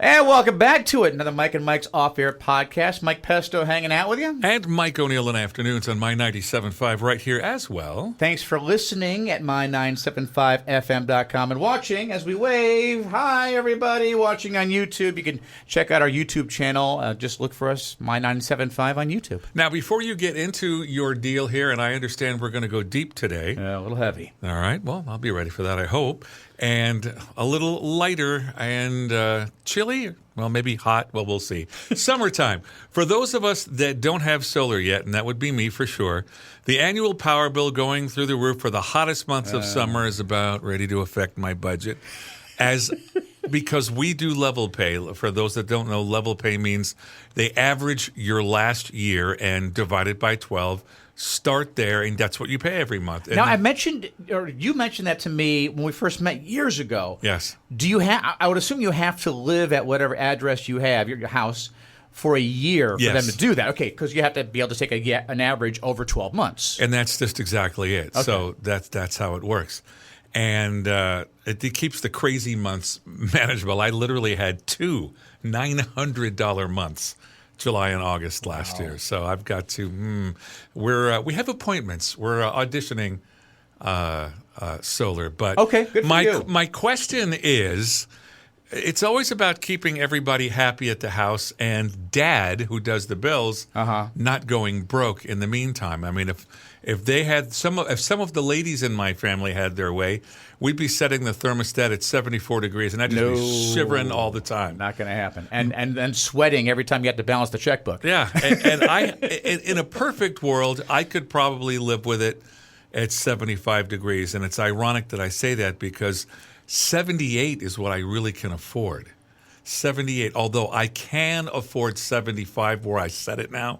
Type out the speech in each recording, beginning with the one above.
And welcome back to it. Another Mike and Mike's Off-Air podcast. Mike Pesto hanging out with you. And Mike O'Neill in afternoons on My 97.5 right here as well. Thanks for listening at my975fm.com and watching as we wave. Hi, everybody watching on YouTube. You can check out our YouTube channel. Just look for us, My975 on YouTube. Now, before you get into your deal here, and I understand we're going to go deep today. A little heavy. All right. Well, I'll be ready for that, I hope. And a little lighter and chilly. Well, maybe hot. Well, we'll see. Summertime. For those of us that don't have solar yet, and that would be me for sure, the annual power bill going through the roof for the hottest months of summer is about ready to affect my budget. Because we do level pay. For those that don't know, level pay means they average your last year and divide it by 12. Start there, and that's what you pay every month. And now, you mentioned that to me when we first met years ago. Yes. Do you have? I would assume you have to live at whatever address you have, your house, for a year for them to do that. Okay, because you have to be able to take an average over 12 months. And that's just exactly it. Okay. So that's how it works. And it keeps the crazy months manageable. I literally had two $900 months. July and August last year. So I've got to, we have appointments. We're auditioning solar. But okay, good for you. My question is, it's always about keeping everybody happy at the house and Dad, who does the bills, not going broke in the meantime. I mean, if they had if some of the ladies in my family had their way, we'd be setting the thermostat at 74 degrees, and I'd just be shivering all the time. Not going to happen. And then sweating every time you have to balance the checkbook. Yeah, and in a perfect world, I could probably live with it at 75 degrees, and it's ironic that I say that because 78 is what I really can afford. 78, although I can afford 75 where I set it now.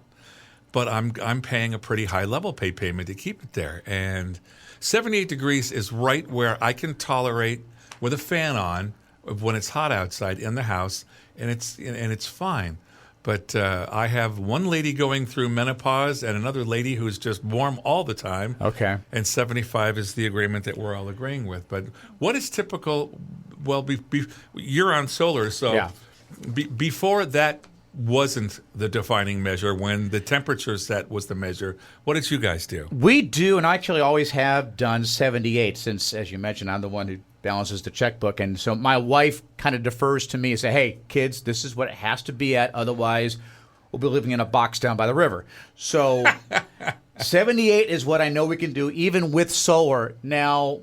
But I'm paying a pretty high level pay payment to keep it there. And 78 degrees is right where I can tolerate with a fan on when it's hot outside in the house, and it's fine. But I have one lady going through menopause and another lady who's just warm all the time. Okay. And 75 is the agreement that we're all agreeing with. But what is typical? Well, you're on solar, so before that wasn't the defining measure. When the temperature set was the measure, what did you guys do? We do, and I actually always have done 78 since, as you mentioned, I'm the one who balances the checkbook. And so my wife kind of defers to me and say, hey, kids, this is what it has to be at. Otherwise, we'll be living in a box down by the river. So 78 is what I know we can do, even with solar. Now,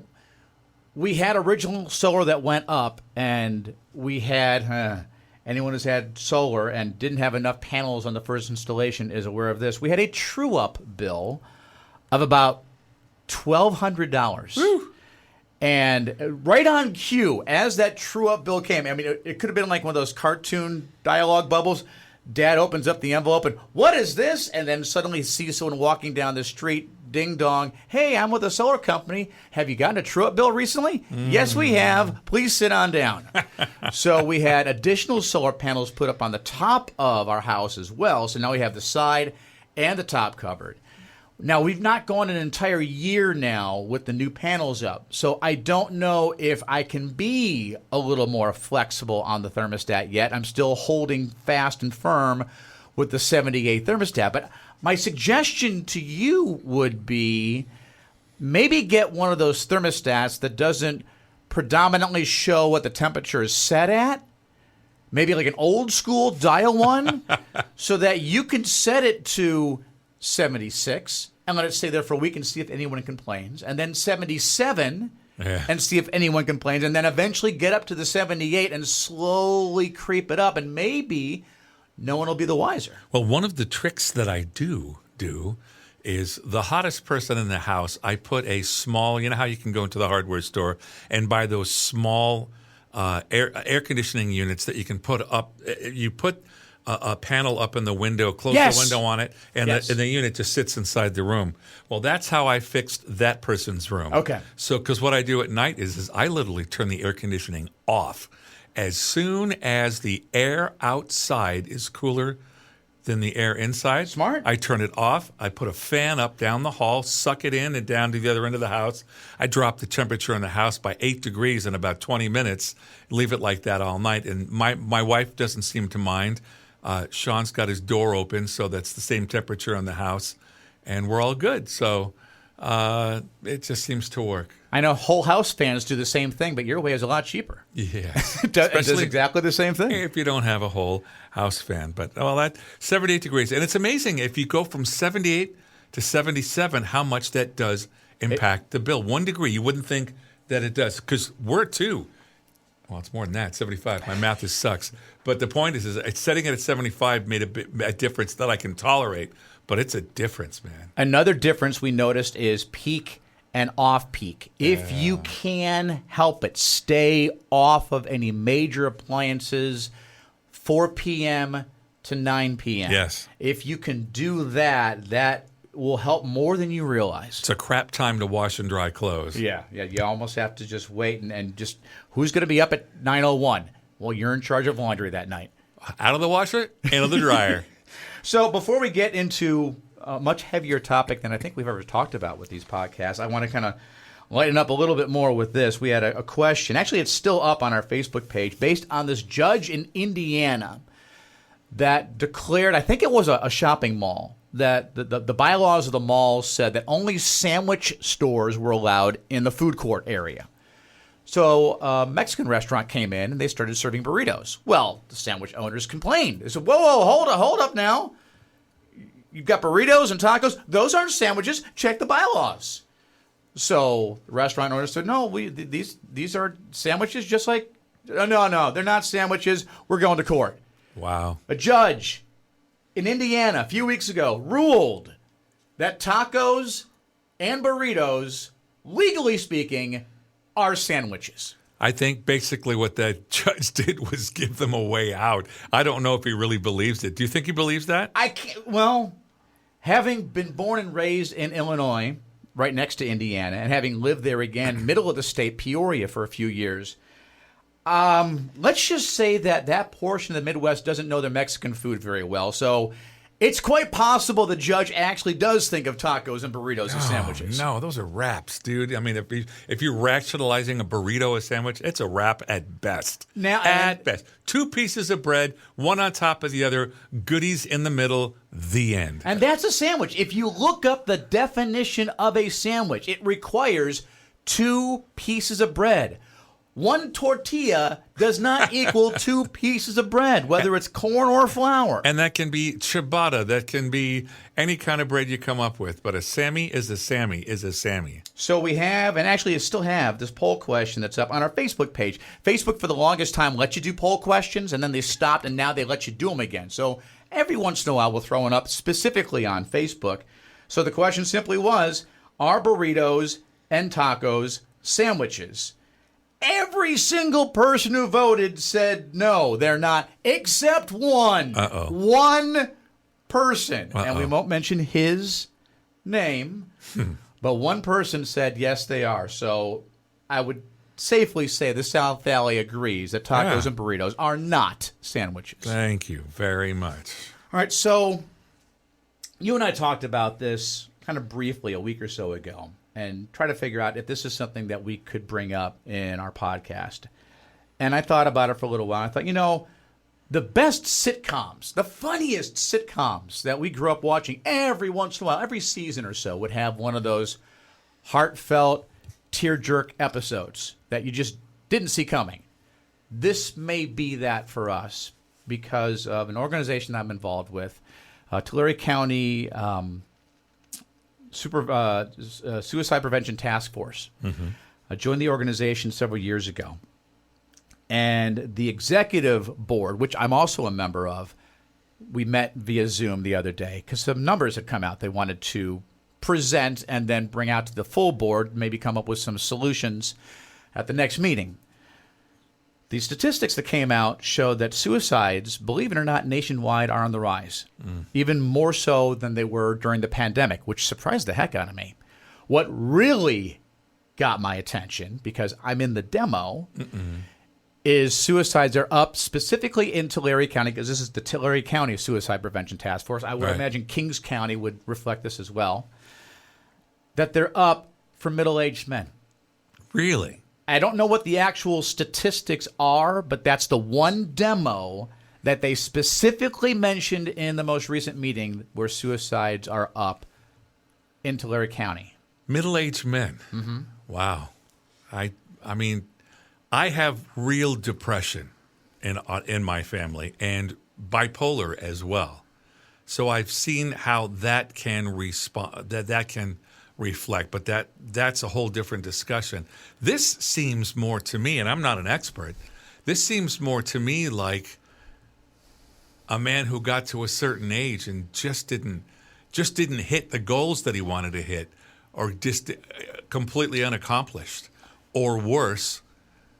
we had original solar that went up, and we had... anyone who's had solar and didn't have enough panels on the first installation is aware of this. We had a true-up bill of about $1,200. Woo. And right on cue, as that true-up bill came, I mean, it could have been like one of those cartoon dialogue bubbles. Dad opens up the envelope and, what is this? And then suddenly sees someone walking down the street, ding dong. Hey, I'm with a solar company. Have you gotten a true-up bill recently? Yes, we have. Please sit on down. So we had additional solar panels put up on the top of our house as well. So now we have the side and the top covered. Now, we've not gone an entire year now with the new panels up, so I don't know if I can be a little more flexible on the thermostat yet. I'm still holding fast and firm with the 78 thermostat. But my suggestion to you would be maybe get one of those thermostats that doesn't predominantly show what the temperature is set at. Maybe like an old school dial one so that you can set it to 76 and let it stay there for a week and see if anyone complains, and then 77 and see if anyone complains, and then eventually get up to the 78 and slowly creep it up, and maybe no one will be the wiser. Well, one of the tricks that I do is the hottest person in the house, I put a small, you know how you can go into the hardware store and buy those small air conditioning units that you can put up, you put a panel up in the window, close the window on it, and the unit just sits inside the room. Well, that's how I fixed that person's room. Okay. So, because what I do at night is I literally turn the air conditioning off. As soon as the air outside is cooler than the air inside. Smart. I turn it off. I put a fan up down the hall, suck it in and down to the other end of the house. I drop the temperature in the house by 8 degrees in about 20 minutes, leave it like that all night. And my wife doesn't seem to mind. Sean's got his door open, so that's the same temperature in the house, and we're all good. So it just seems to work. I know whole house fans do the same thing, but your way is a lot cheaper. Yes. It does exactly the same thing. If you don't have a whole house fan. But, that 78 degrees. And it's amazing if you go from 78 to 77, how much that does impact the bill. 1 degree, you wouldn't think that it does, because we're 2. Well, it's more than that, 75. My math sucks. But the point is it's setting it at 75 made a difference that I can tolerate. But it's a difference, man. Another difference we noticed is peak and off-peak. If you can help it, stay off of any major appliances 4 p.m. to 9 p.m. Yes. If you can do that, that will help more than you realize. It's a crap time to wash and dry clothes. Yeah. You almost have to just wait and just, who's going to be up at 9:01? Well, you're in charge of laundry that night. Out of the washer, out of the dryer. So before we get into a much heavier topic than I think we've ever talked about with these podcasts, I want to kind of lighten up a little bit more with this. We had a question. Actually, it's still up on our Facebook page based on this judge in Indiana that declared, I think it was a shopping mall, that the bylaws of the mall said that only sandwich stores were allowed in the food court area. So a Mexican restaurant came in and they started serving burritos. Well, the sandwich owners complained. They said, whoa, hold up now. You've got burritos and tacos. Those aren't sandwiches. Check the bylaws. So the restaurant owner said, no, these are sandwiches just like, no, they're not sandwiches. We're going to court. Wow. A judge in Indiana a few weeks ago ruled that tacos and burritos, legally speaking, are sandwiches. I think basically what that judge did was give them a way out. I don't know if he really believes it. Do you think he believes that? I can't. Well, having been born and raised in Illinois, right next to Indiana, and having lived there again, middle of the state, Peoria, for a few years, let's just say that portion of the Midwest doesn't know their Mexican food very well. So it's quite possible the judge actually does think of tacos and burritos as sandwiches. No, those are wraps, dude. I mean, if you're rationalizing a burrito a sandwich, it's a wrap at best. At best. 2 pieces of bread, one on top of the other, goodies in the middle, the end. And that's a sandwich. If you look up the definition of a sandwich, it requires 2 pieces of bread. 1 tortilla does not equal 2 pieces of bread, whether it's corn or flour. And that can be ciabatta. That can be any kind of bread you come up with. But a Sammy is a Sammy is a Sammy. So we have, and actually you still have, this poll question that's up on our Facebook page. Facebook for the longest time let you do poll questions, and then they stopped, and now they let you do them again. So every once in a while we'll throw one up specifically on Facebook. So the question simply was, are burritos and tacos sandwiches? Every single person who voted said no, they're not, except one. Uh-oh. One person. Uh-oh. And we won't mention his name, but one person said yes, they are. So I would safely say the South Valley agrees that tacos and burritos are not sandwiches. Thank you very much. All right, so you and I talked about this kind of briefly a week or so ago, and try to figure out if this is something that we could bring up in our podcast. And I thought about it for a little while. I thought, the best sitcoms, the funniest sitcoms that we grew up watching every once in a while, every season or so, would have one of those heartfelt, tear-jerk episodes that you just didn't see coming. This may be that for us because of an organization I'm involved with, Tulare County Suicide Prevention Task Force. I joined the organization several years ago. And the executive board, which I'm also a member of, we met via Zoom the other day because some numbers had come out they wanted to present and then bring out to the full board, maybe come up with some solutions at the next meeting. The statistics that came out showed that suicides, believe it or not, nationwide are on the rise, even more so than they were during the pandemic, which surprised the heck out of me. What really got my attention, because I'm in the demo, is suicides are up specifically in Tulare County, because this is the Tulare County Suicide Prevention Task Force. I would Right. imagine Kings County would reflect this as well, that they're up for middle-aged men. Really? I don't know what the actual statistics are, but that's the one demo that they specifically mentioned in the most recent meeting where suicides are up in Tulare County. Middle-aged men. Mm-hmm. Wow. I mean, I have real depression in my family and bipolar as well. So I've seen how that can respond, that can reflect, but that's a whole different discussion. This seems more to me, and I'm not an expert, this seems more to me like a man who got to a certain age and just didn't hit the goals that he wanted to hit, or just completely unaccomplished, or worse,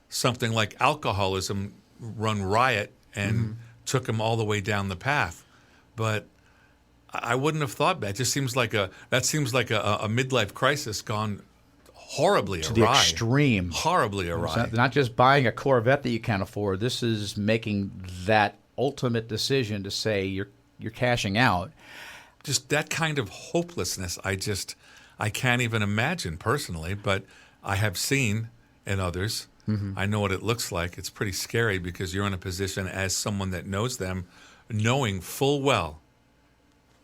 something like alcoholism run riot and took him all the way down the path. But I wouldn't have thought that. It just seems like a midlife crisis gone horribly To awry. the extreme. Horribly awry. It's not just buying a Corvette that you can't afford. This is making that ultimate decision to say you're cashing out. Just that kind of hopelessness, I can't even imagine personally, but I have seen in others. I know what it looks like. It's pretty scary because you're in a position as someone that knows them, knowing full well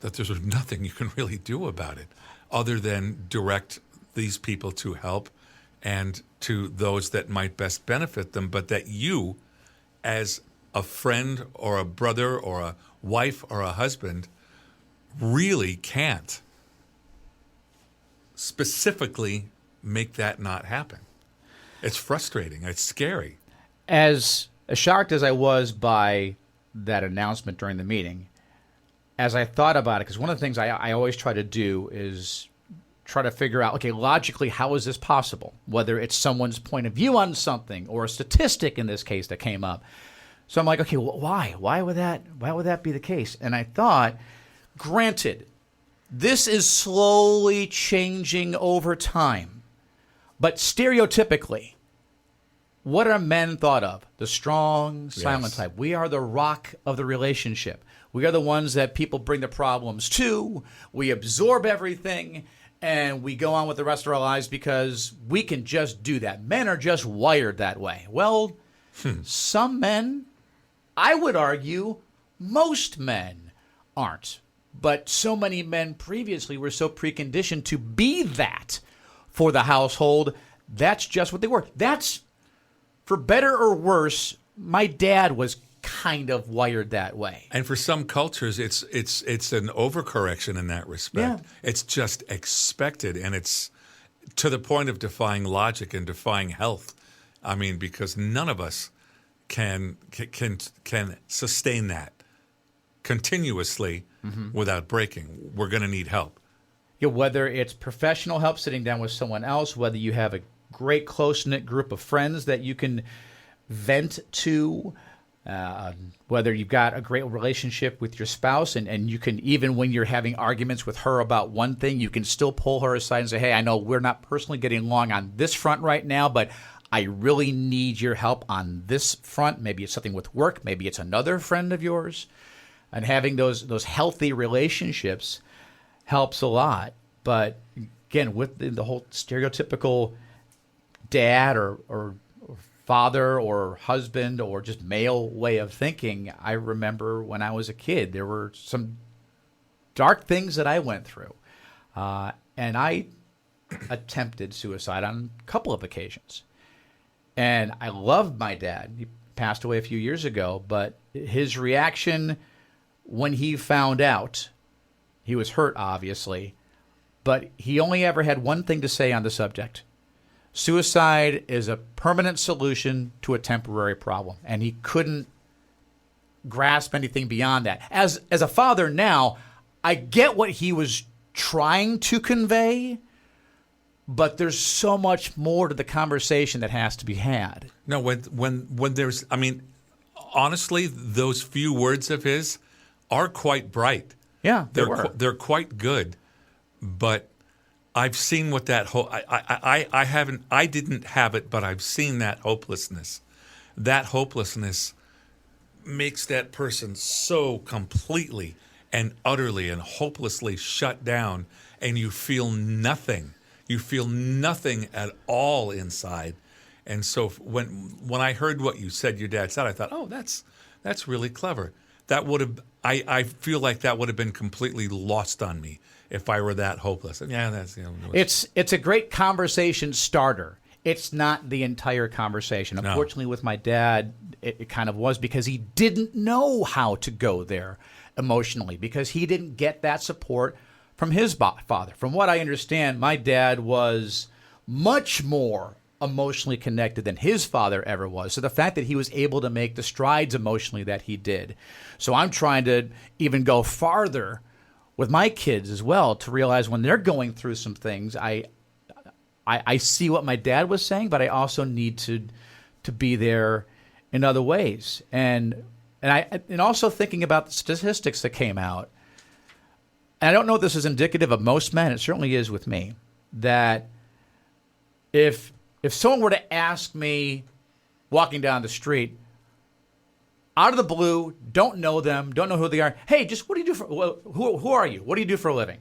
that there's nothing you can really do about it other than direct these people to help and to those that might best benefit them, but that you, as a friend or a brother or a wife or a husband, really can't specifically make that not happen. It's frustrating. It's scary. As shocked as I was by that announcement during the meeting, as I thought about it, because one of the things I always try to do is try to figure out, okay, logically, how is this possible? Whether it's someone's point of view on something or a statistic in this case that came up. So I'm like, okay, well, why? Why would that be the case? And I thought, granted, this is slowly changing over time, but stereotypically, what are men thought of? The strong, silent Yes. type. We are the rock of the relationship. We are the ones that people bring the problems to. We absorb everything, and we go on with the rest of our lives because we can just do that. Men are just wired that way. Well, some men, I would argue, most men aren't. But so many men previously were so preconditioned to be that for the household. That's just what they were. That's, for better or worse, my dad was kind of wired that way. And for some cultures, it's an overcorrection in that respect. Yeah. It's just expected, and it's to the point of defying logic and defying health. I mean, because none of us can sustain that continuously without breaking. We're going to need help. You know, whether it's professional help sitting down with someone else, whether you have a great close-knit group of friends that you can vent to, whether you've got a great relationship with your spouse and you can, even when you're having arguments with her about one thing, you can still pull her aside and say, hey, I know we're not personally getting along on this front right now, but I really need your help on this front. Maybe it's something with work. Maybe it's another friend of yours. And having those healthy relationships helps a lot. But again, with the whole stereotypical dad or father or husband or just male way of thinking, I remember when I was a kid, there were some dark things that I went through. And I attempted suicide on a couple of occasions. And I loved my dad. He passed away a few years ago, but his reaction when he found out, he was hurt, obviously, but he only ever had one thing to say on the subject. Suicide is a permanent solution to a temporary problem, and he couldn't grasp anything beyond that. As a father now, I get what he was trying to convey, but there's so much more to the conversation that has to be had. No, when there's, I mean, honestly, those few words of his are quite bright. Yeah, They're quite good, but I've seen what that I didn't have it, but I've seen that hopelessness that hopelessness makes that person so completely and utterly and hopelessly shut down, and you feel nothing. You feel nothing at all inside. And so when I heard what you said your dad said, I thought, oh, that's really clever. That would have I feel like that would have been completely lost on me if I were that hopeless. And yeah, that's It's a great conversation starter. It's not the entire conversation. No. Unfortunately, with my dad, it kind of was because he didn't know how to go there emotionally, because he didn't get that support from his father. From what I understand, my dad was much more emotionally connected than his father ever was. So the fact that he was able to make the strides emotionally that he did. So I'm trying to even go farther with my kids as well, to realize when they're going through some things, I see what my dad was saying, but I also need to be there in other ways. And also thinking about the statistics that came out. And I don't know if this is indicative of most men. It certainly is with me. That if someone were to ask me walking down the street, out of the blue, don't know them, don't know who they are, hey, just what do you do for, who are you? What do you do for a living?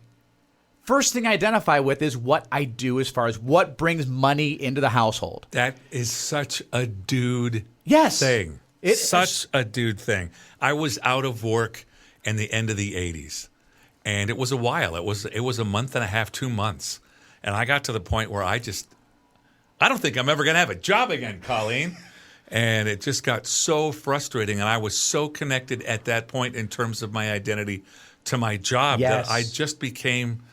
First thing I identify with is what I do as far as what brings money into the household. That is such a dude Yes. thing. Such a dude thing. I was out of work in the end of the 80s, and it was a while. It was a month and a half, 2 months. And I got to the point where I don't think I'm ever going to have a job again, Colleen. And it just got so frustrating, and I was so connected at that point in terms of my identity to my job that I just became,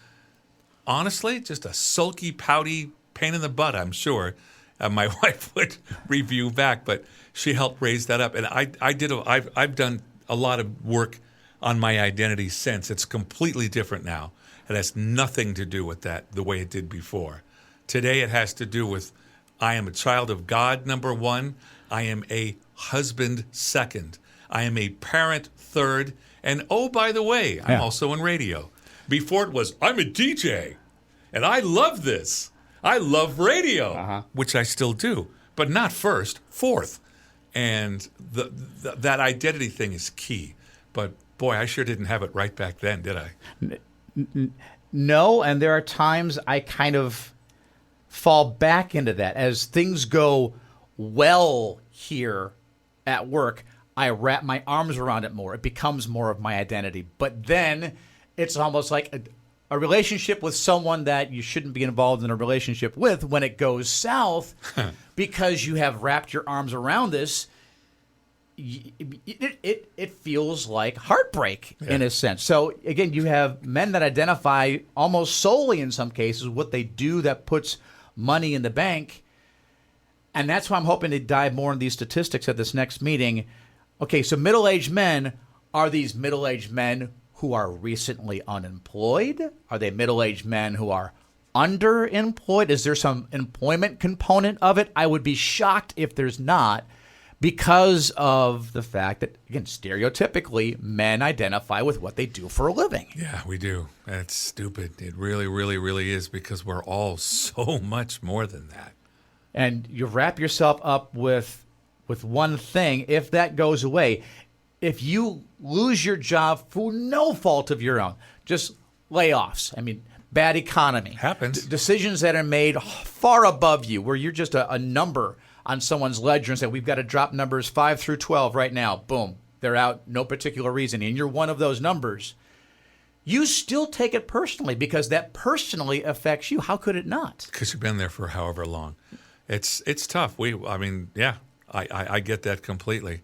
honestly, just a sulky, pouty pain in the butt, I'm sure. My wife would review back, but she helped raise that up. And I've done a lot of work on my identity since. It's completely different now. It has nothing to do with that the way it did before. Today it has to do with I am a child of God, number one. I am a husband, second. I am a parent, third. And oh, by the way, I'm also in radio. Before it was, I'm a DJ, and I love this. I love radio, which I still do, but not first, fourth. And that identity thing is key. But boy, I sure didn't have it right back then, did I? No, and there are times I kind of fall back into that. As things go well here at work, I wrap my arms around it more. It becomes more of my identity. But then it's almost like a relationship with someone that you shouldn't be involved in a relationship with when it goes south because you have wrapped your arms around this. It feels like heartbreak in a sense. So again, you have men that identify almost solely in some cases what they do that puts money in the bank. And that's why I'm hoping to dive more into these statistics at this next meeting. Okay, so middle-aged men, are these middle-aged men who are recently unemployed? Are they middle-aged men who are underemployed? Is there some employment component of it? I would be shocked if there's not, because of the fact that, again, stereotypically, men identify with what they do for a living. Yeah, we do. That's stupid. It really, really, really is, because we're all so much more than that. And you wrap yourself up with one thing. If that goes away, if you lose your job for no fault of your own, just layoffs, I mean, bad economy. Happens. Decisions that are made far above you, where you're just a number on someone's ledger and say, we've got to drop numbers 5 through 12 right now. Boom. They're out, no particular reason. And you're one of those numbers. You still take it personally because that personally affects you. How could it not? Because you've been there for however long. It's tough. I get that completely.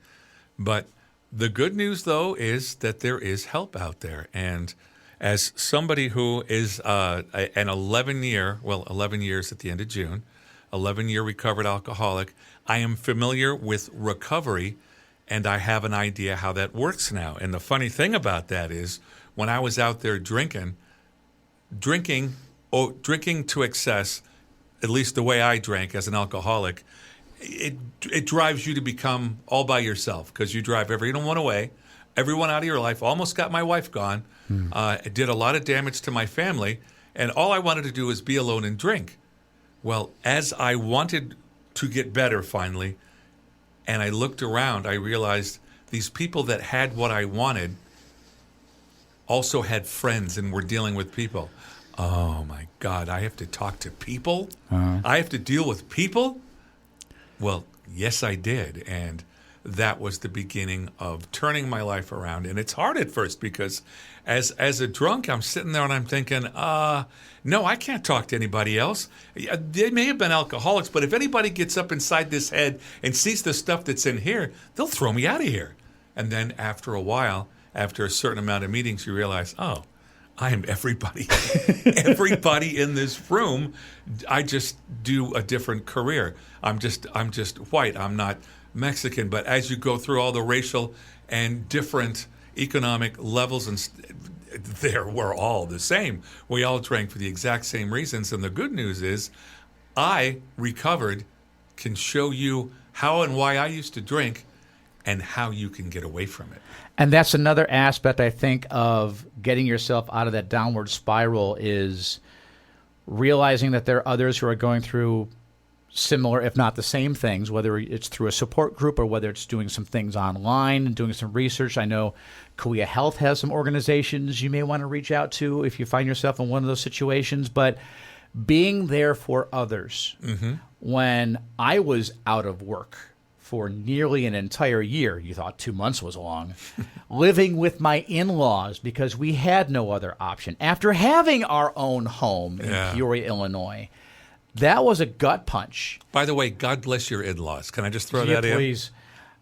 But the good news, though, is that there is help out there. And as somebody who is an 11 years at the end of June, 11-year recovered alcoholic, I am familiar with recovery, and I have an idea how that works now. And the funny thing about that is, when I was out there drinking to excess, at least the way I drank as an alcoholic, it drives you to become all by yourself, because you drive everyone away, everyone out of your life. Almost got my wife gone. It did a lot of damage to my family, and all I wanted to do was be alone and drink. Well, as I wanted to get better finally, and I looked around, I realized these people that had what I wanted also had friends and were dealing with people. Oh my God, I have to talk to people? I have to deal with people? Well, yes, I did. And that was the beginning of turning my life around. And it's hard at first because as a drunk, I'm sitting there and I'm thinking, no, I can't talk to anybody else. They may have been alcoholics, but if anybody gets up inside this head and sees the stuff that's in here, they'll throw me out of here. And then after a while, after a certain amount of meetings, you realize, oh, I am everybody. Everybody in this room. I just do a different career. I'm just white. I'm not Mexican. But as you go through all the racial and different economic levels, and there we're all the same. We all drank for the exact same reasons. And the good news is, I recovered. Can show you how and why I used to drink, and how you can get away from it. And that's another aspect, I think, of getting yourself out of that downward spiral is realizing that there are others who are going through similar, if not the same things, whether it's through a support group or whether it's doing some things online and doing some research. I know Kauai Health has some organizations you may want to reach out to if you find yourself in one of those situations. But being there for others. When I was out of work for nearly an entire year, you thought 2 months was long, living with my in-laws because we had no other option. After having our own home in Peoria, Illinois, that was a gut punch. By the way, God bless your in-laws. Can I just throw that in? Please.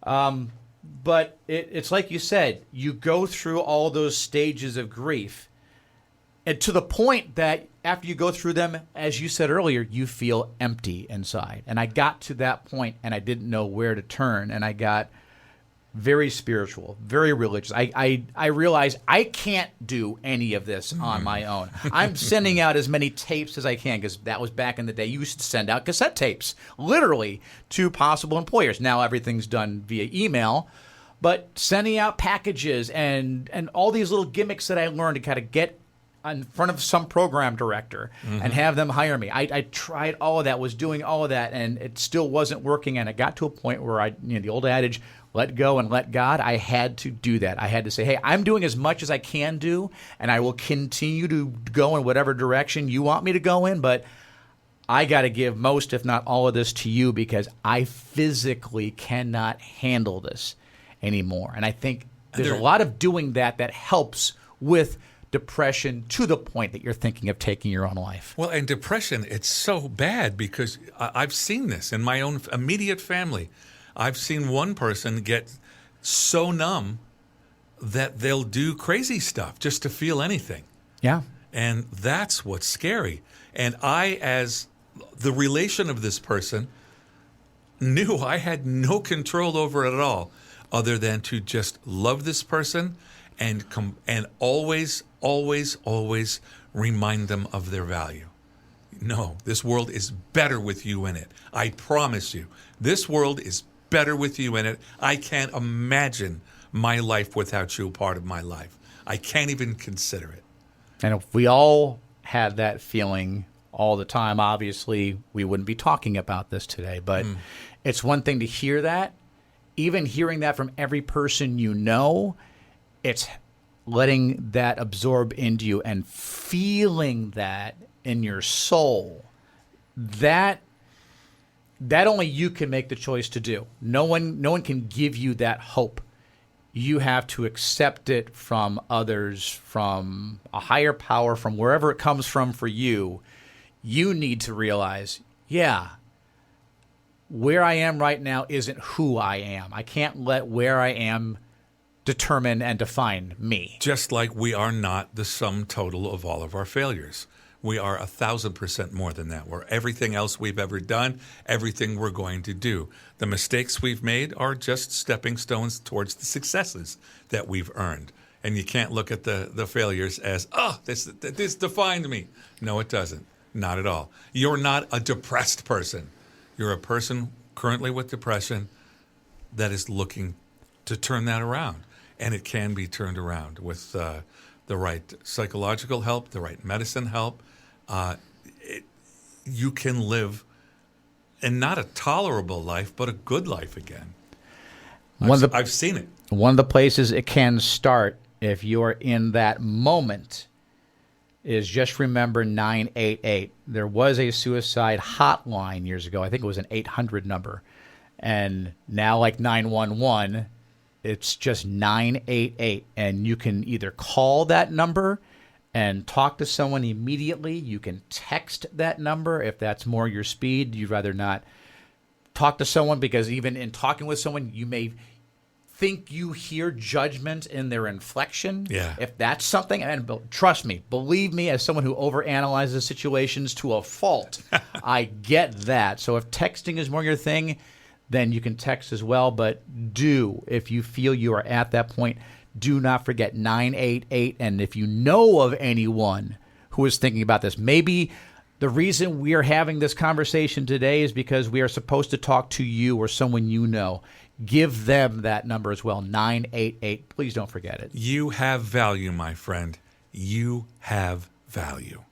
But it's like you said, you go through all those stages of grief, and to the point that after you go through them, as you said earlier, you feel empty inside. And I got to that point, and I didn't know where to turn, and I got very spiritual, very religious. I realized I can't do any of this on my own. I'm sending out as many tapes as I can, because that was back in the day. You used to send out cassette tapes, literally, to possible employers. Now everything's done via email. But sending out packages and all these little gimmicks that I learned to kind of get in front of some program director and have them hire me. I tried all of that, was doing all of that, and it still wasn't working. And it got to a point where the old adage, let go and let God, I had to do that. I had to say, hey, I'm doing as much as I can do, and I will continue to go in whatever direction you want me to go in, but I got to give most, if not all of this to you, because I physically cannot handle this anymore. And I think there's a lot of doing that helps with depression to the point that you're thinking of taking your own life. Well, and depression, it's so bad because I've seen this in my own immediate family. I've seen one person get so numb that they'll do crazy stuff just to feel anything. Yeah. And that's what's scary. And I, as the relation of this person, knew I had no control over it at all other than to just love this person and always remind them of their value. No, this world is better with you in it. I promise you. This world is better with you in it. I can't imagine my life without you part of my life. I can't even consider it. And if we all had that feeling all the time, obviously we wouldn't be talking about this today. But it's one thing to hear that. Even hearing that from every person you know, it's letting that absorb into you and feeling that in your soul. That only you can make the choice to do. No one can give you that hope. You have to accept it from others, from a higher power, from wherever it comes from for you. You need to realize, where I am right now isn't who I am. I can't let where I am determine and define me. Just like we are not the sum total of all of our failures. We are 1,000% more than that. We're everything else we've ever done, everything we're going to do. The mistakes we've made are just stepping stones towards the successes that we've earned. And you can't look at the failures as, this defined me. No, it doesn't. Not at all. You're not a depressed person. You're a person currently with depression that is looking to turn that around. And it can be turned around with the right psychological help, the right medicine help. You can live, and not a tolerable life, but a good life again. I've seen it. One of the places it can start if you're in that moment is just remember 988. There was a suicide hotline years ago. I think it was an 800 number. And now, like 911, it's just 988. And you can either call that number and talk to someone immediately. You can text that number if that's more your speed. You'd rather not talk to someone because even in talking with someone, you may think you hear judgment in their inflection. Yeah. If that's something, and trust me, believe me, as someone who overanalyzes situations to a fault, I get that. So if texting is more your thing, then you can text as well. But if you feel you are at that point, do not forget 988. And if you know of anyone who is thinking about this, maybe the reason we are having this conversation today is because we are supposed to talk to you or someone you know. Give them that number as well, 988. Please don't forget it. You have value, my friend. You have value.